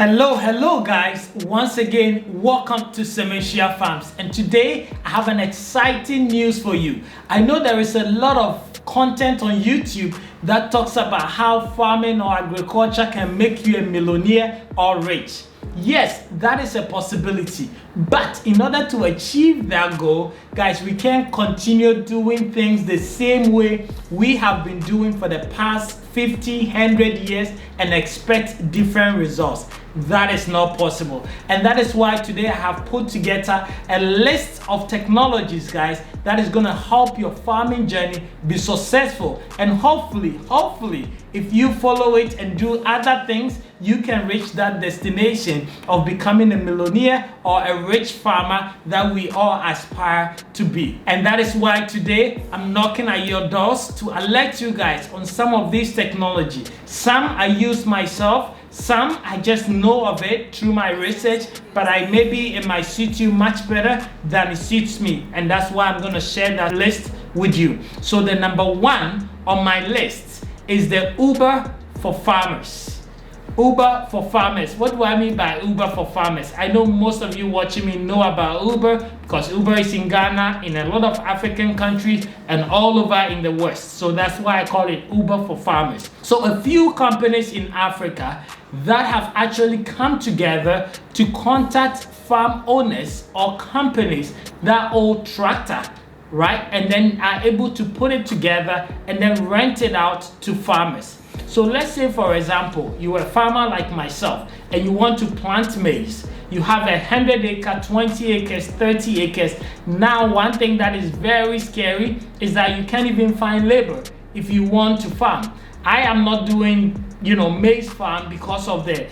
Hello guys, once again welcome to Sementia Farms, and today I have an exciting news for you. I know there is a lot of content on YouTube that talks about how farming or agriculture can make you a millionaire or rich. Yes, that is a possibility, but in order to achieve that goal, guys, we can't continue doing things the same way we have been doing for the past 50, 100 years and expect different results. That is not possible, and that is why today I have put together a list of technologies, guys, that is going to help your farming journey be successful, and hopefully if you follow it and do other things, you can reach that destination of becoming a millionaire or a rich farmer that we all aspire to be. And that is why today I'm knocking at your doors to alert you guys on some of these technology. Some I use myself, some I just know of it through my research, but maybe it might suit you much better than it suits me, and that's why I'm going to share that list with you. So the number one on my list is the Uber for farmers. Uber for farmers. What do I mean by Uber for farmers? I know most of you watching me know about Uber because Uber is in Ghana, in a lot of African countries, and all over in the West. So that's why I call it Uber for farmers. So a few companies in Africa that have actually come together to contact farm owners or companies that own tractor, right? And then are able to put it together and then rent it out to farmers. So let's say, for example, you're a farmer like myself and you want to plant maize. You have 100 acres, 20 acres, 30 acres. Now, one thing that is very scary is that you can't even find labor if you want to farm. I am not doing, maize farm because of the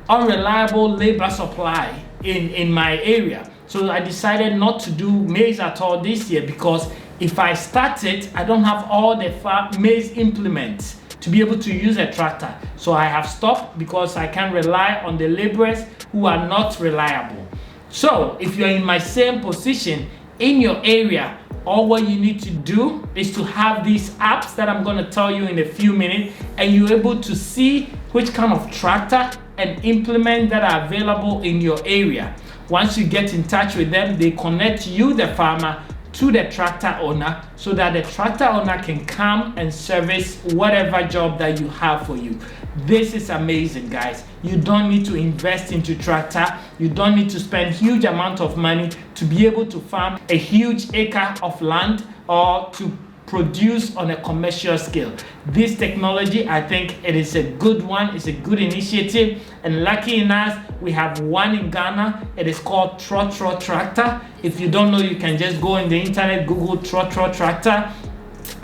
unreliable labor supply in my area. So I decided not to do maize at all this year, because if I start it, I don't have all the maize implements to be able to use a tractor. So I have stopped because I can't rely on the laborers who are not reliable. So if you're in my same position in your area, all what you need to do is to have these apps that I'm going to tell you in a few minutes, and you're able to see which kind of tractor and implement that are available in your area. Once you get in touch with them, they connect you, the farmer, to the tractor owner, so that the tractor owner can come and service whatever job that you have for you. This is amazing, guys. You don't need to invest into tractor. You don't need to spend huge amount of money to be able to farm a huge acre of land or to produce on a commercial scale. This technology, I think it is a good one. It's a good initiative, and lucky enough, we have one in Ghana. It is called Trotro Tractor. If you don't know, you can just go on the internet, Google Trotro Tractor.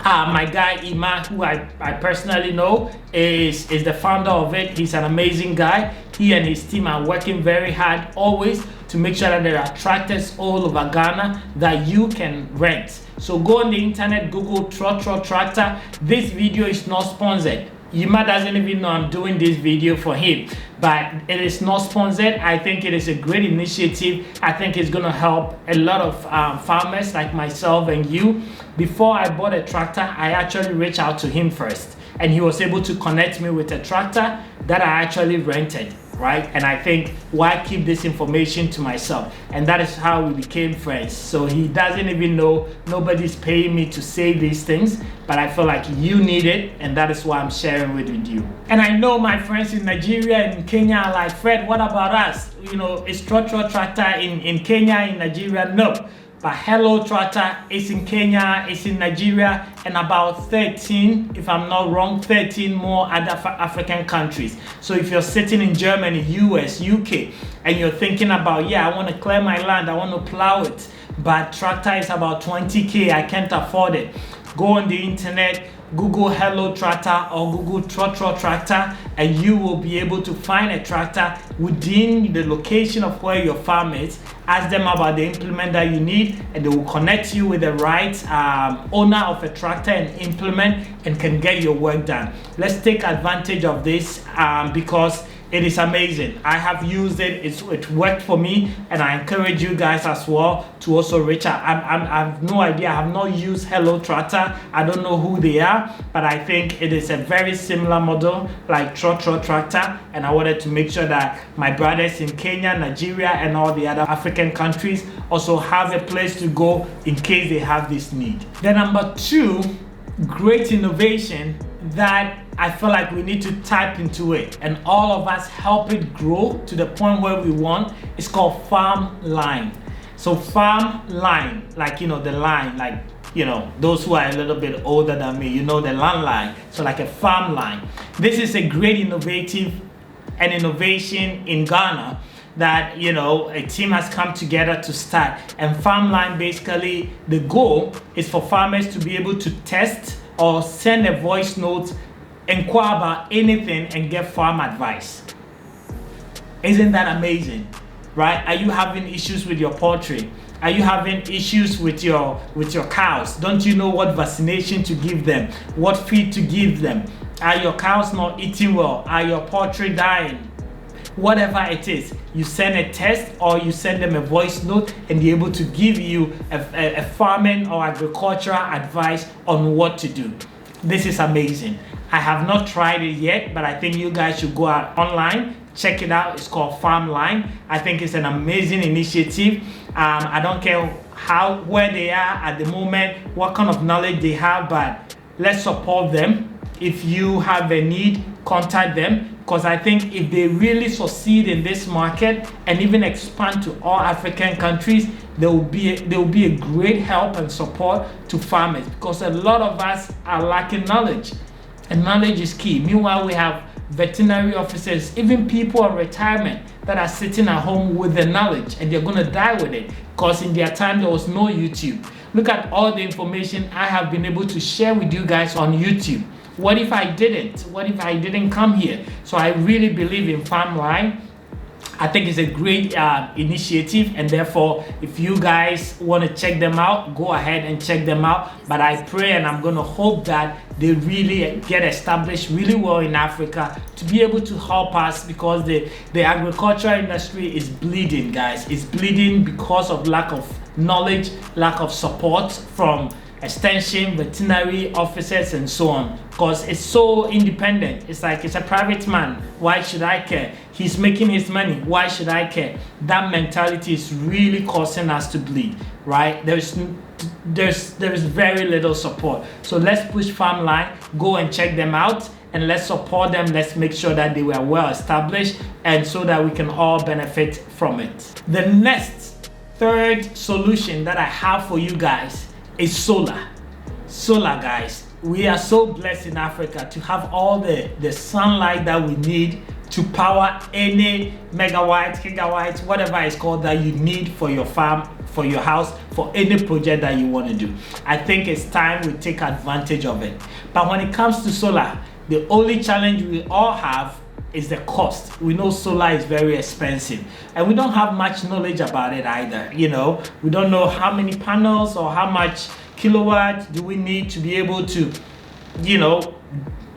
My guy Ima, who I personally know, is the founder of it. He's an amazing guy. He and his team are working very hard always to make sure that there are tractors all over Ghana that you can rent. So go on the internet, Google Trotro Tractor. This video is not sponsored. Yima doesn't even know I'm doing this video for him, but it is not sponsored. I think it is a great initiative. I think it's going to help a lot of farmers like myself and you. Before I bought a tractor, I actually reached out to him first, and he was able to connect me with a tractor that I actually rented, right? And I think, why keep this information to myself? And that is how we became friends. So he doesn't even know, nobody's paying me to say these things, but I feel like you need it, and that is why I'm sharing with you. And I know my friends in Nigeria and Kenya are like, Fred, what about us? Is Trotro Tractor in Kenya, in Nigeria? No. But Hello Tractor is in Kenya, it's in Nigeria, and about 13, if I'm not wrong, 13 more other African countries. So if you're sitting in Germany, US, UK, and you're thinking about, I want to clear my land, I want to plow it, but tractor is about 20K, I can't afford it. Go on the internet, Google Hello Tractor or Google Trotro Tractor, and you will be able to find a tractor within the location of where your farm is. Ask them about the implement that you need, and they will connect you with the right owner of a tractor and implement, and can get your work done. Let's take advantage of this because It is amazing. I have used it. It worked for me, and I encourage you guys as well to also reach out. I have no idea. I have not used Hello Tractor. I don't know who they are, but I think it is a very similar model like Trotro Tractor, and I wanted to make sure that my brothers in Kenya, Nigeria, and all the other African countries also have a place to go in case they have this need. The number 2 great innovation that I feel like we need to tap into it and all of us help it grow to the point where we want. It's called farm line. So farm line, like, you know, the line, like, you know, those who are a little bit older than me, you know, the land line. So like a farm line. This is a great innovation in Ghana that, you know, a team has come together to start. And farm line, basically the goal is for farmers to be able to test or send a voice note, inquire about anything, and get farm advice. Isn't that amazing, right? Are you having issues with your poultry? Are you having issues with your cows? Don't you know what vaccination to give them, what feed to give them? Are your cows not eating well? Are your poultry dying? Whatever it is, you send a test or you send them a voice note, and they're able to give you a farming or agricultural advice on what to do. This is amazing. I have not tried it yet, but I think you guys should go out online, check it out. It's called Farm Line. I think it's an amazing initiative. I don't care where they are at the moment, what kind of knowledge they have, but let's support them. If you have a need, contact them, because I think if they really succeed in this market and even expand to all African countries, there will be a great help and support to farmers, because a lot of us are lacking knowledge, and knowledge is key. Meanwhile, we have veterinary officers, even people on retirement that are sitting at home with the knowledge, and they're going to die with it, because in their time there was no YouTube. Look at all the information I have been able to share with you guys on YouTube. What if I didn't? What if I didn't come here? So I really believe in Farm Line. I think it's a great initiative, and therefore if you guys want to check them out, go ahead and check them out. But I pray and I'm going to hope that they really get established really well in Africa to be able to help us, because the agricultural industry is bleeding, guys. It's bleeding because of lack of knowledge, lack of support from extension, veterinary officers, and so on, because it's so independent. It's like it's a private man. Why should I care? He's making his money. Why should I care? That mentality is really causing us to bleed, right? There's very little support. So let's push Farm Line. Go and check them out, and let's support them. Let's make sure that they were well established, and so that we can all benefit from it. The next, third solution that I have for you guys is solar. Solar, guys. We are so blessed in Africa to have all the sunlight that we need to power any megawatt, gigawatt, whatever it's called, that you need for your farm, for your house, for any project that you want to do. I think it's time we take advantage of it. But when it comes to solar, the only challenge we all have is the cost. We know solar is very expensive, and we don't have much knowledge about it either. You know, we don't know how many panels or how much kilowatt do we need to be able to, you know,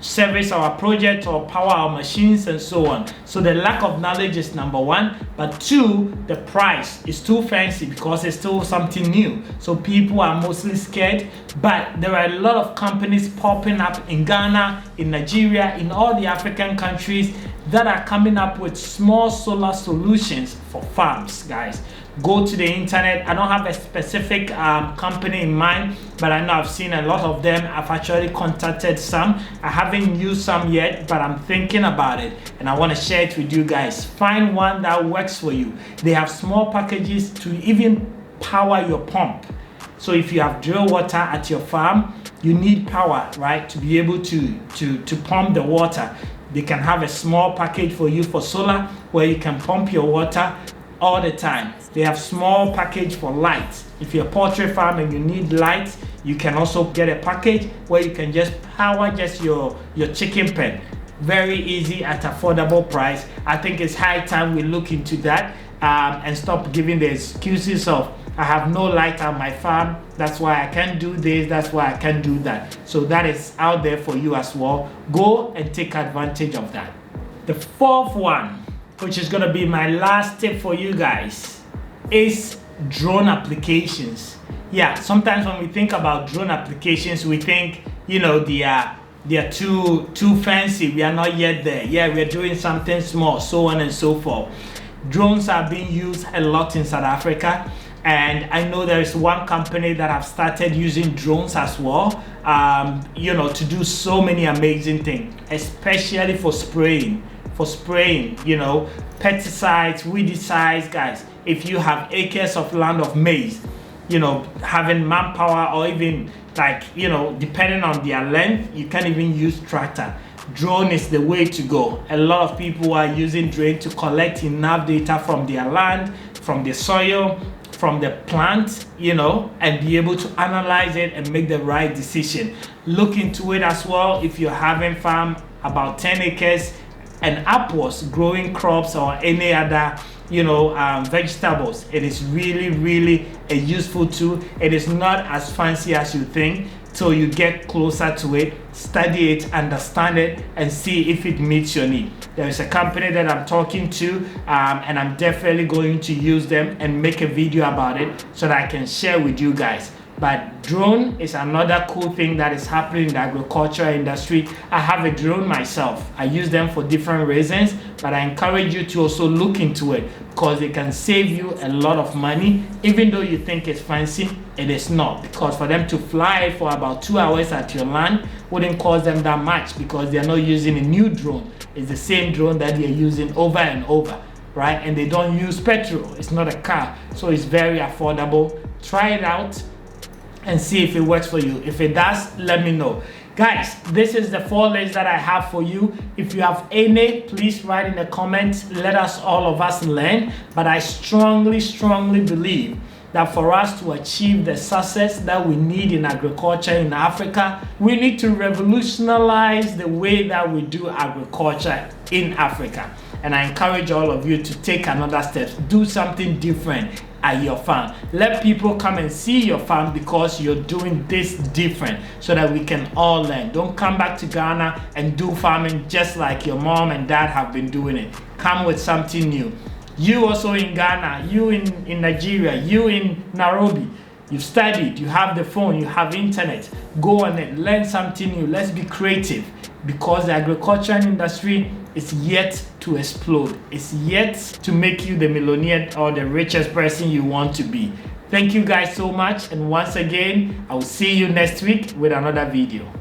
service our project or power our machines and so on. So the lack of knowledge is number one, but two, the price is too fancy because it's still something new. So people are mostly scared, but there are a lot of companies popping up in Ghana, in Nigeria, in all the African countries that are coming up with small solar solutions for farms, guys. Go to the internet. I don't have a specific company in mind, but I know I've seen a lot of them. I've actually contacted some. I haven't used some yet, but I'm thinking about it, and I want to share it with you guys. Find one that works for you. They have small packages to even power your pump. So if you have drill water at your farm, you need power, right, to be able to pump the water. They can have a small package for you for solar where you can pump your water all the time. They have small package for light. If you're a poultry farm and you need light, you can also get a package where you can just power just your chicken pen. Very easy at affordable price. I think it's high time we look into that and stop giving the excuses of I have no light on my farm, that's why I can't do this, that's why I can't do that. So that is out there for you as well. Go and take advantage of that. The fourth one, which is gonna be my last tip for you guys, is drone applications. Yeah, sometimes when we think about drone applications, we think, you know, they are too fancy. We are not yet there. Yeah, we're doing something small, so on and so forth. Drones are being used a lot in South Africa, and I know there is one company that have started using drones as well, you know, to do so many amazing things, especially for spraying, you know, pesticides, weedicides, guys. If you have acres of land of maize, you know, having manpower, or even like, you know, depending on their length, you can even use tractor. Drone is the way to go. A lot of people are using drone to collect enough data from their land, from the soil, from the plant, you know, and be able to analyze it and make the right decision. Look into it as well if you're having farm about 10 acres and upwards, growing crops or any other, you know, vegetables. It is really a useful tool. It is not as fancy as you think. So you get closer to it, study it, understand it, and see if it meets your need. There is a company that I'm talking to, and I'm definitely going to use them and make a video about it so that I can share with you guys. But drone is another cool thing that is happening in the agriculture industry. I have a drone myself. I use them for different reasons, but I encourage you to also look into it because it can save you a lot of money. Even though you think it's fancy, it is not, because for them to fly for about 2 hours at your land wouldn't cost them that much because they're not using a new drone. It's the same drone that they're using over and over, right? And they don't use petrol. It's not a car, so it's very affordable. Try it out and see if it works for you. If it does, let me know. Guys, this is the 4 lists that I have for you. If you have any, please write in the comments. Let us, all of us, learn. But I strongly believe that for us to achieve the success that we need in agriculture in Africa, we need to revolutionize the way that we do agriculture in Africa. And I encourage all of you to take another step, do something different at your farm. Let people come and see your farm because you're doing this different so that we can all learn. Don't come back to Ghana and do farming just like your mom and dad have been doing it. Come with something new. You also in Ghana, you in Nigeria, you in Nairobi, you've studied, you have the phone, you have internet. Go on it, learn something new. Let's be creative because the agriculture industry is yet to explode. It's yet to make you the millionaire or the richest person you want to be. Thank you guys so much, and once again, I will see you next week with another video.